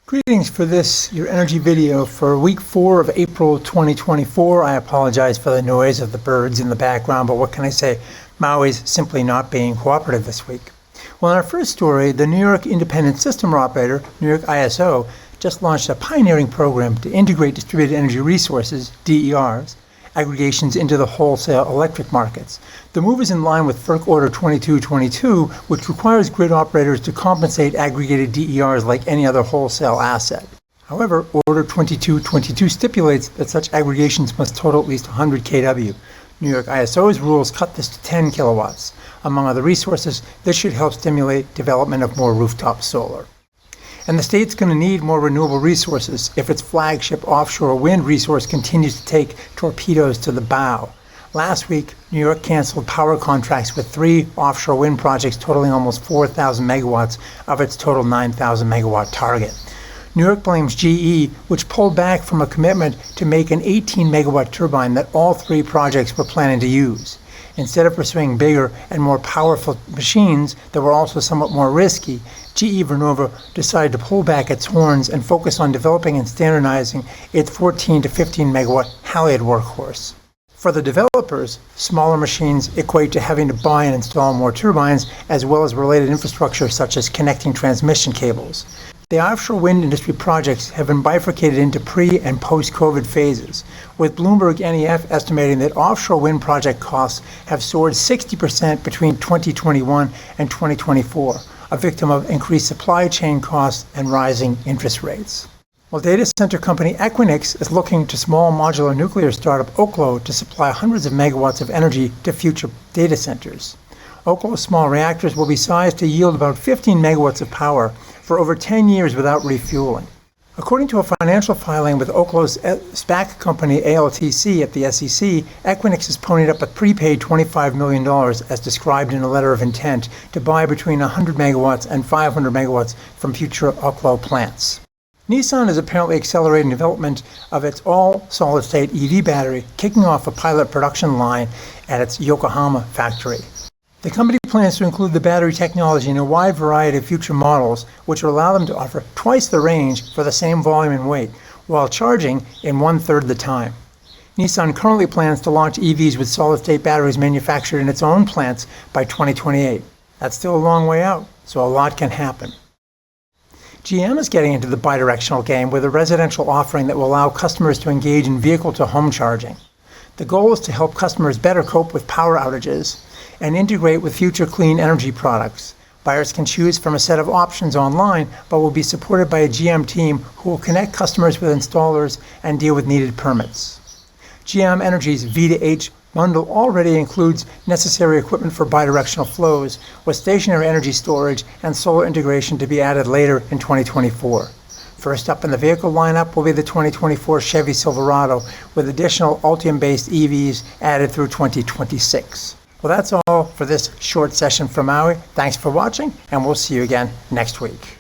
Greetings for this, your energy video for week 4 of April 2024. I apologize for the noise of the birds in the background, but what can I say? Maui's simply not being cooperative this week. Well, in our first story, the New York Independent System Operator, New York ISO, just launched a pioneering program to integrate distributed energy resources, DERs, aggregations into the wholesale electric markets. The move is in line with FERC Order 2222, which requires grid operators to compensate aggregated DERs like any other wholesale asset. However, Order 2222 stipulates that such aggregations must total at least 100 kW. New York ISO's rules cut this to 10 kilowatts. Among other resources, this should help stimulate development of more rooftop solar. And the state's going to need more renewable resources if its flagship offshore wind resource continues to take torpedoes to the bow. Last week, New York canceled power contracts with 3 offshore wind projects totaling almost 4,000 megawatts of its total 9,000 megawatt target. New York blames GE, which pulled back from a commitment to make an 18 megawatt turbine that all 3 projects were planning to use. Instead of pursuing bigger and more powerful machines that were also somewhat more risky, GE Vernova decided to pull back its horns and focus on developing and standardizing its 14 to 15 megawatt Haliade workhorse. For the developers, smaller machines equate to having to buy and install more turbines, as well as related infrastructure such as connecting transmission cables. The offshore wind industry projects have been bifurcated into pre- and post-COVID phases, with Bloomberg NEF estimating that offshore wind project costs have soared 60% between 2021 and 2024, a victim of increased supply chain costs and rising interest rates. While data center company Equinix is looking to small modular nuclear startup Oklo to supply hundreds of megawatts of energy to future data centers. Oklo's small reactors will be sized to yield about 15 megawatts of power for over 10 years without refueling. According to a financial filing with Oklo's SPAC company ALTC at the SEC, Equinix has ponied up a prepaid $25 million as described in a letter of intent to buy between 100 megawatts and 500 megawatts from future Oklo plants. Nissan is apparently accelerating development of its all-solid-state EV battery, kicking off a pilot production line at its Yokohama factory. The company plans to include the battery technology in a wide variety of future models, which will allow them to offer twice the range for the same volume and weight, while charging in 1/3 the time. Nissan currently plans to launch EVs with solid-state batteries manufactured in its own plants by 2028. That's still a long way out, so a lot can happen. GM is getting into the bidirectional game with a residential offering that will allow customers to engage in vehicle-to-home charging. The goal is to help customers better cope with power outages and integrate with future clean energy products. Buyers can choose from a set of options online, but will be supported by a GM team who will connect customers with installers and deal with needed permits. GM Energy's V2H bundle already includes necessary equipment for bidirectional flows, with stationary energy storage and solar integration to be added later in 2024. First up in the vehicle lineup will be the 2024 Chevy Silverado, with additional Ultium-based EVs added through 2026. Well, that's all for this short session from Maui. Thanks for watching, and we'll see you again next week.